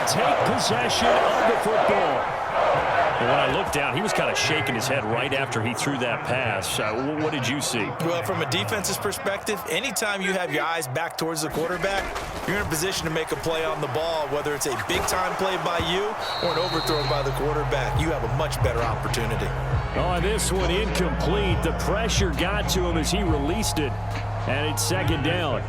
take possession of the football. When I looked down, he was kind of shaking his head right after he threw that pass. What did you see? Well, from a defense's perspective, anytime you have your eyes back towards the quarterback, you're in a position to make a play on the ball, whether it's a big-time play by you or an overthrow by the quarterback. You have a much better opportunity. On this one, incomplete. The pressure got to him as he released it, and it's second down.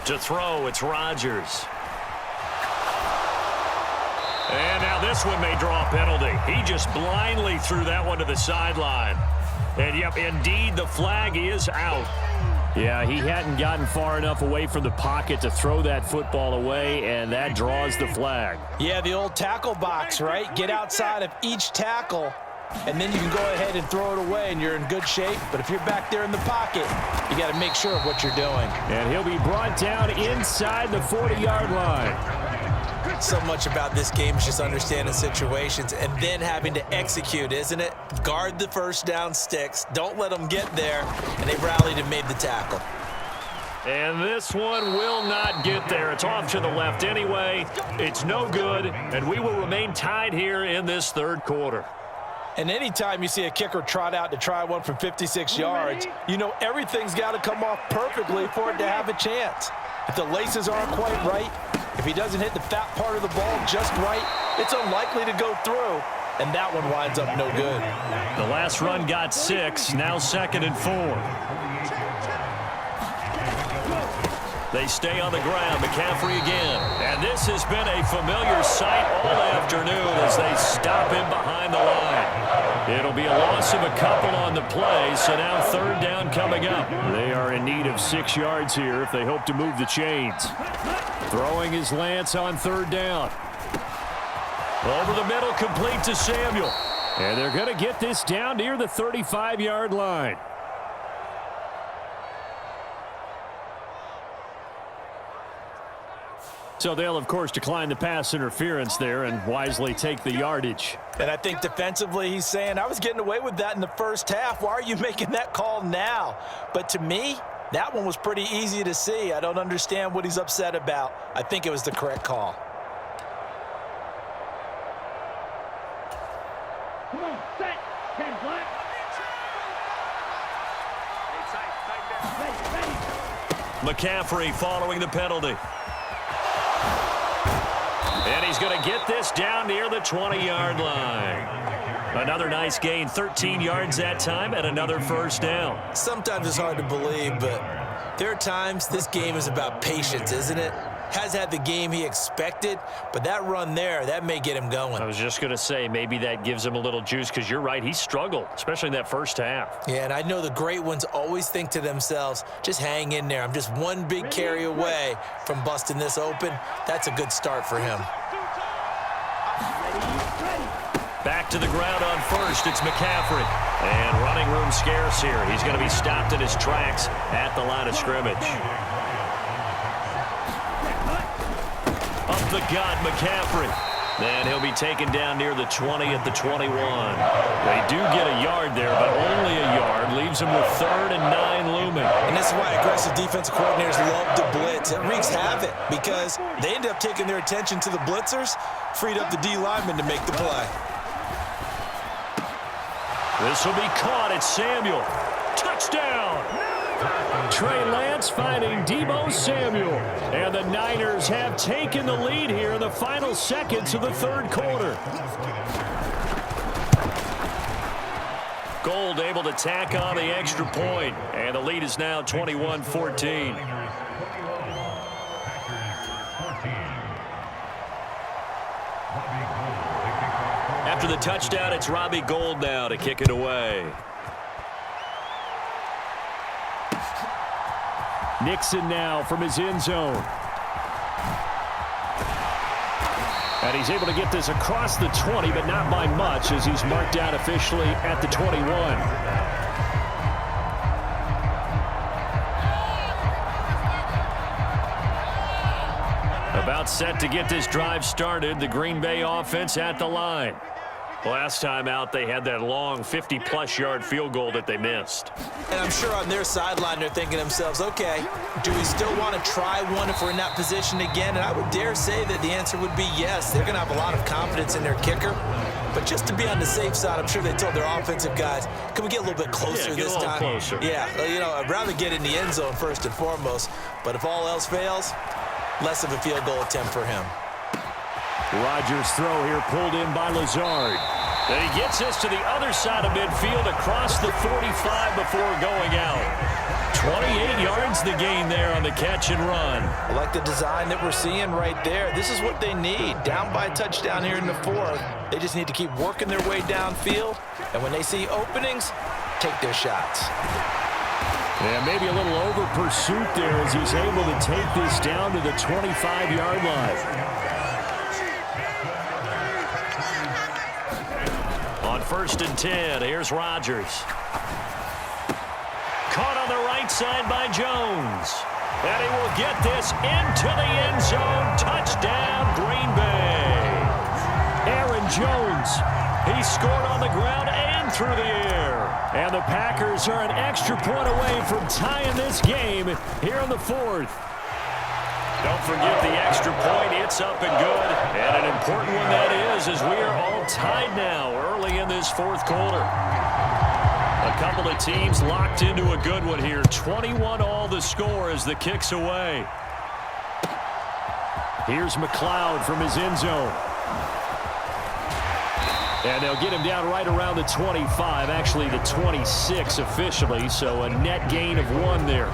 To throw, it's Rodgers. And now this one may draw a penalty. He just blindly threw that one to the sideline. And, yep, indeed, the flag is out. Yeah, he hadn't gotten far enough away from the pocket to throw that football away, and that draws the flag. Yeah, the old tackle box, right? Get outside of each tackle, and then you can go ahead and throw it away, and you're in good shape. But if you're back there in the pocket, you got to make sure of what you're doing. And he'll be brought down inside the 40-yard line. So much about this game is just understanding situations and then having to execute, isn't it? Guard the first down sticks. Don't let them get there. And they rallied and made the tackle. And this one will not get there. It's off to the left anyway. It's no good, and we will remain tied here in this third quarter. And anytime you see a kicker trot out to try one from 56 yards, you know everything's got to come off perfectly for it to have a chance. If the laces aren't quite right, if he doesn't hit the fat part of the ball just right, it's unlikely to go through, and that one winds up no good. The last run got 6, now 2nd and 4. They stay on the ground. McCaffrey again. And this has been a familiar sight all afternoon as they stop him behind the line. It'll be a loss of a couple on the play, so now third down coming up. They are in need of 6 yards here if they hope to move the chains. Throwing is Lance on third down. Over the middle, complete to Samuel. And they're going to get this down near the 35-yard line. So they'll, of course, decline the pass interference there and wisely take the yardage. And I think defensively he's saying, I was getting away with that in the first half. Why are you making that call now? But to me, that one was pretty easy to see. I don't understand what he's upset about. I think it was the correct call. Come on, set, 10 black. McCaffrey following the penalty. And he's going to get this down near the 20-yard line. Another nice gain, 13 yards that time, and another first down. Sometimes it's hard to believe, but there are times this game is about patience, isn't it? Has had the game he expected, but that run there, that may get him going. I was just going to say, maybe that gives him a little juice, because you're right, he struggled, especially in that first half. Yeah, and I know the great ones always think to themselves, just hang in there. I'm just one big carry away from busting this open. That's a good start for him. Back to the ground on first, it's McCaffrey. And running room scarce here. He's going to be stopped in his tracks at the line of scrimmage. Up the gut, McCaffrey. And he'll be taken down near the 20 at the 21. They do get a yard there, but only a yard. Leaves him with 3rd and 9 looming. And this is why aggressive defensive coordinators love to blitz. It wreaks havoc because they end up taking their attention to the blitzers, freed up the D lineman to make the play. This will be caught. It's Samuel. Touchdown! Trey Lance finding Deebo Samuel. And the Niners have taken the lead here in the final seconds of the third quarter. Gold able to tack on the extra point. And the lead is now 21-14. After the touchdown, it's Robbie Gould now to kick it away. Nixon now from his end zone. And he's able to get this across the 20, but not by much as he's marked down officially at the 21. About set to get this drive started. The Green Bay offense at the line. Last time out, they had that long 50-plus yard field goal that they missed. And I'm sure on their sideline they're thinking to themselves, okay, do we still want to try one if we're in that position again? And I would dare say that the answer would be yes. They're going to have a lot of confidence in their kicker. But just to be on the safe side, I'm sure they told their offensive guys, can we get a little bit closer this time? Closer. Yeah, you know, I'd rather get in the end zone first and foremost. But if all else fails, less of a field goal attempt for him. Rodgers' throw here pulled in by Lazard. And he gets this to the other side of midfield across the 45 before going out. 28 yards the gain there on the catch and run. I like the design that we're seeing right there. This is what they need. Down by a touchdown here in the fourth. They just need to keep working their way downfield. And when they see openings, take their shots. Yeah, maybe a little over pursuit there as he's able to take this down to the 25-yard line. On 1st and 10, here's Rodgers. Caught on the right side by Jones. And he will get this into the end zone. Touchdown, Green Bay. Aaron Jones. He scored on the ground and through the air. And the Packers are an extra point away from tying this game here in the fourth. Don't forget the extra point. It's up and good. And an important one that is, as we are all tied now early in this fourth quarter. A couple of teams locked into a good one here. 21-all the score as the kick's away. Here's McLeod from his end zone. And they'll get him down right around the 25, actually the 26 officially, so a net gain of 1 there.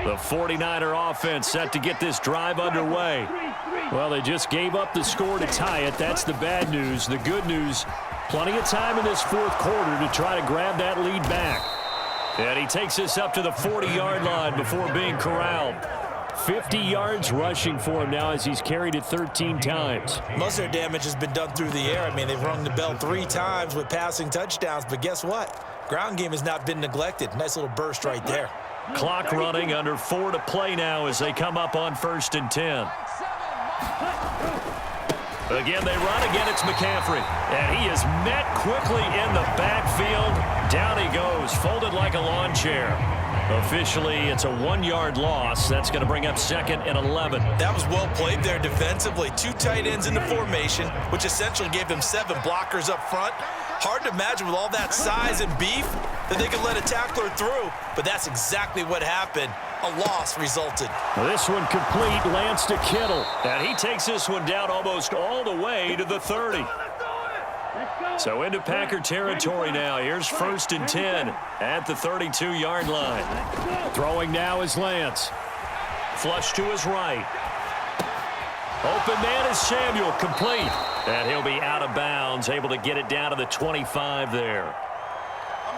The 49er offense set to get this drive underway. Well, they just gave up the score to tie it. That's the bad news. The good news, plenty of time in this fourth quarter to try to grab that lead back. And he takes this up to the 40-yard line before being corralled. 50 yards rushing for him now as he's carried it 13 times. Most of their damage has been done through the air. I mean, they've rung the bell 3 times with passing touchdowns, but guess what? Ground game has not been neglected. Nice little burst right there. Clock running, under 4 to play now as they come up on 1st and 10. Again, they run. Again, it's McCaffrey. And he is met quickly in the backfield. Down he goes, folded like a lawn chair. Officially, it's a 1-yard loss. That's going to bring up 2nd and 11. That was well played there defensively. 2 tight ends in the formation, which essentially gave them 7 blockers up front. Hard to imagine with all that size and beef that they could let a tackler through, but that's exactly what happened. A loss resulted. This one complete, Lance to Kittle. And he takes this one down almost all the way to the 30. So into Packer territory now. Here's 1st and 10 at the 32-yard line. Throwing now is Lance. Flush to his right. Open man is Samuel, complete. And he'll be out of bounds, able to get it down to the 25 there.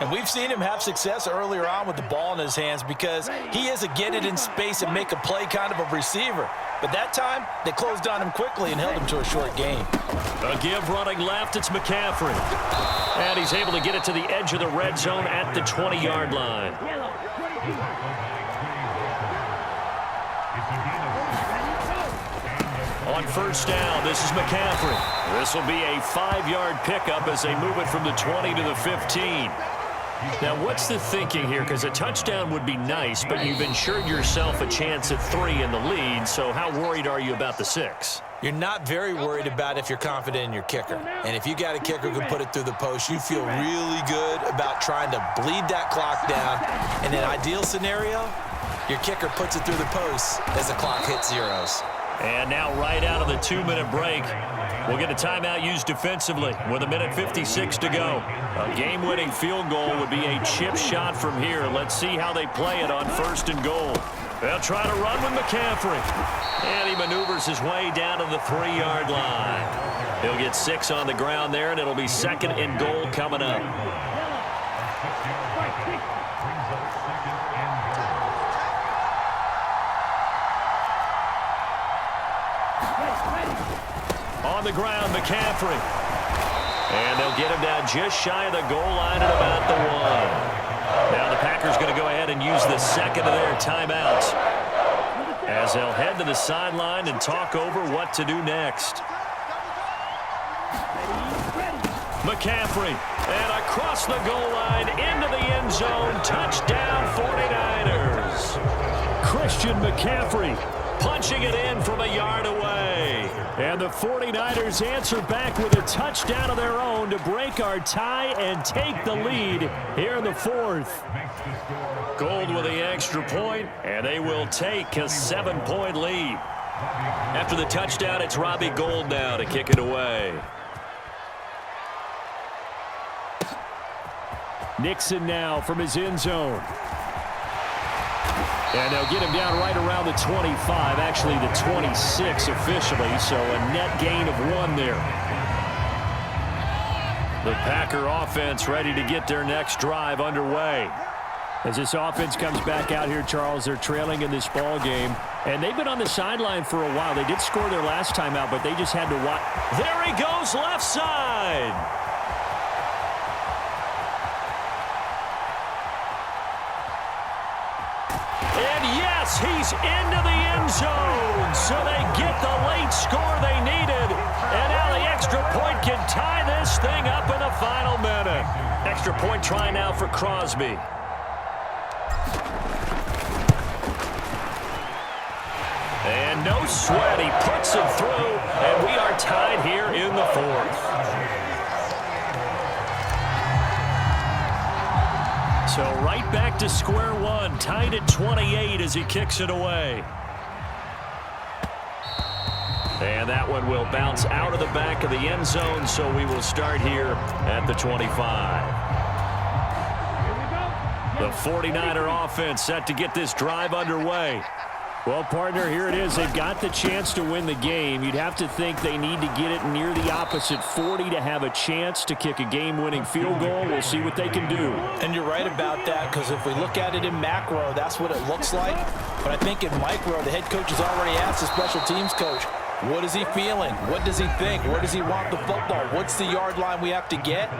And we've seen him have success earlier on with the ball in his hands because he is a get it in space and make a play kind of a receiver. But that time, they closed on him quickly and held him to a short gain. A give running left, it's McCaffrey. And he's able to get it to the edge of the red zone at the 20-yard line. On 1st down, this is McCaffrey. This will be a 5-yard pickup as they move it from the 20 to the 15. Now, what's the thinking here? Because a touchdown would be nice, but you've ensured yourself a chance at 3 in the lead, so how worried are you about the 6? You're not very worried about if you're confident in your kicker. And if you got a kicker who can put it through the post, you feel really good about trying to bleed that clock down. In an ideal scenario, your kicker puts it through the post as the clock hits zeros. And now right out of the 2-minute break, we'll get a timeout used defensively with 1:56 to go. A game-winning field goal would be a chip shot from here. Let's see how they play it on 1st and goal. They'll try to run with McCaffrey. And he maneuvers his way down to the 3-yard line. He'll get 6 on the ground there, and it'll be 2nd and goal coming up. On the ground, McCaffrey. And they'll get him down just shy of the goal line at about the 1. Now the Packers going to go ahead and use the second of their timeouts as they'll head to the sideline and talk over what to do next. McCaffrey, and across the goal line into the end zone. Touchdown 49ers. Christian McCaffrey Punching it in from a yard away. And the 49ers answer back with a touchdown of their own to break our tie and take the lead here in the fourth. Gold with the extra point, and they will take a 7-point lead. After the touchdown, it's Robbie Gould now to kick it away. Nixon now from his end zone. And they'll get him down right around the 25, actually the 26 officially, so a net gain of 1 there. The Packer offense ready to get their next drive underway. As this offense comes back out here, Charles, they're trailing in this ball game, and they've been on the sideline for a while. They did score their last time out, but they just had to watch. There he goes, left side. He's into the end zone, so they get the late score they needed. And now the extra point can tie this thing up in the final minute. Extra point try now for Crosby. And no sweat, he puts it through, and we are tied here in the fourth. So right back to square one, tied at 28 as he kicks it away. And that one will bounce out of the back of the end zone, so we will start here at the 25. The 49er offense set to get this drive underway. Well, partner, here it is. They've got the chance to win the game. You'd have to think they need to get it near the opposite 40 to have a chance to kick a game-winning field goal. We'll see what they can do. And you're right about that, because if we look at it in macro, that's what it looks like. But I think in micro, the head coach has already asked the special teams coach, what is he feeling? What does he think? Where does he want the football? What's the yard line we have to get?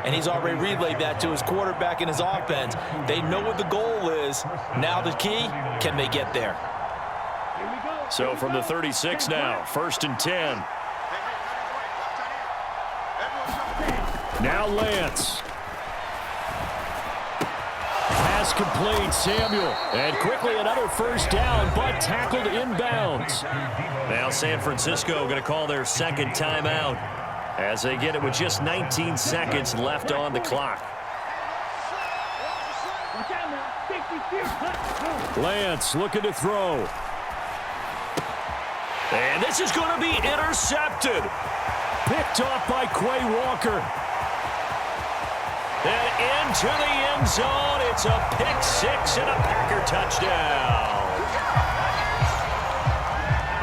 And he's already relayed that to his quarterback and his offense. They know what the goal is. Now the key, can they get there? So from the 36 now, 1st and 10. Now Lance. Pass complete, Samuel. And quickly another first down, but tackled inbounds. Now San Francisco going to call their second timeout as they get it with just 19 seconds left on the clock. Lance looking to throw. And this is going to be intercepted. Picked off by Quay Walker. And into the end zone. It's a pick six and a Packer touchdown.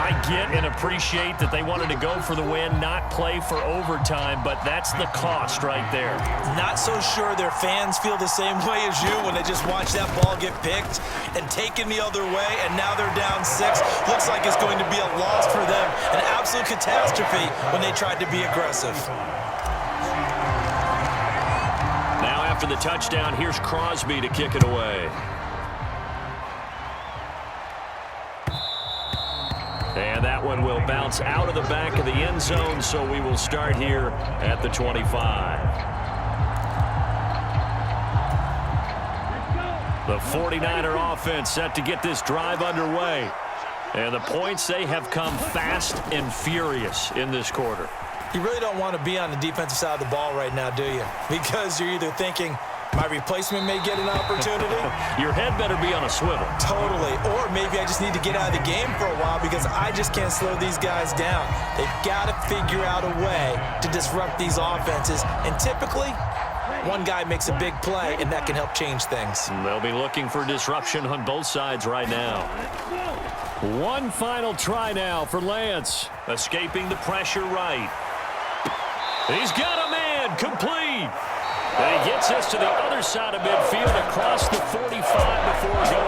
I get and appreciate that they wanted to go for the win, not play for overtime, but that's the cost right there. Not so sure their fans feel the same way as you when they just watch that ball get picked and taken the other way, and now they're down 6. Looks like it's going to be a loss for them. An absolute catastrophe when they tried to be aggressive. Now after the touchdown, here's Crosby to kick it away. And that one will bounce out of the back of the end zone, so we will start here at the 25. The 49er offense set to get this drive underway. And the points, they have come fast and furious in this quarter. You really don't want to be on the defensive side of the ball right now, do you? Because you're either thinking, my replacement may get an opportunity. Your head better be on a swivel. Totally. Or maybe I just need to get out of the game for a while because I just can't slow these guys down. They've got to figure out a way to disrupt these offenses. And typically, one guy makes a big play, and that can help change things. They'll be looking for disruption on both sides right now. One final try now for Lance. Escaping the pressure right. He's got a man complete. And he gets us to the other side of midfield across the 45 before going.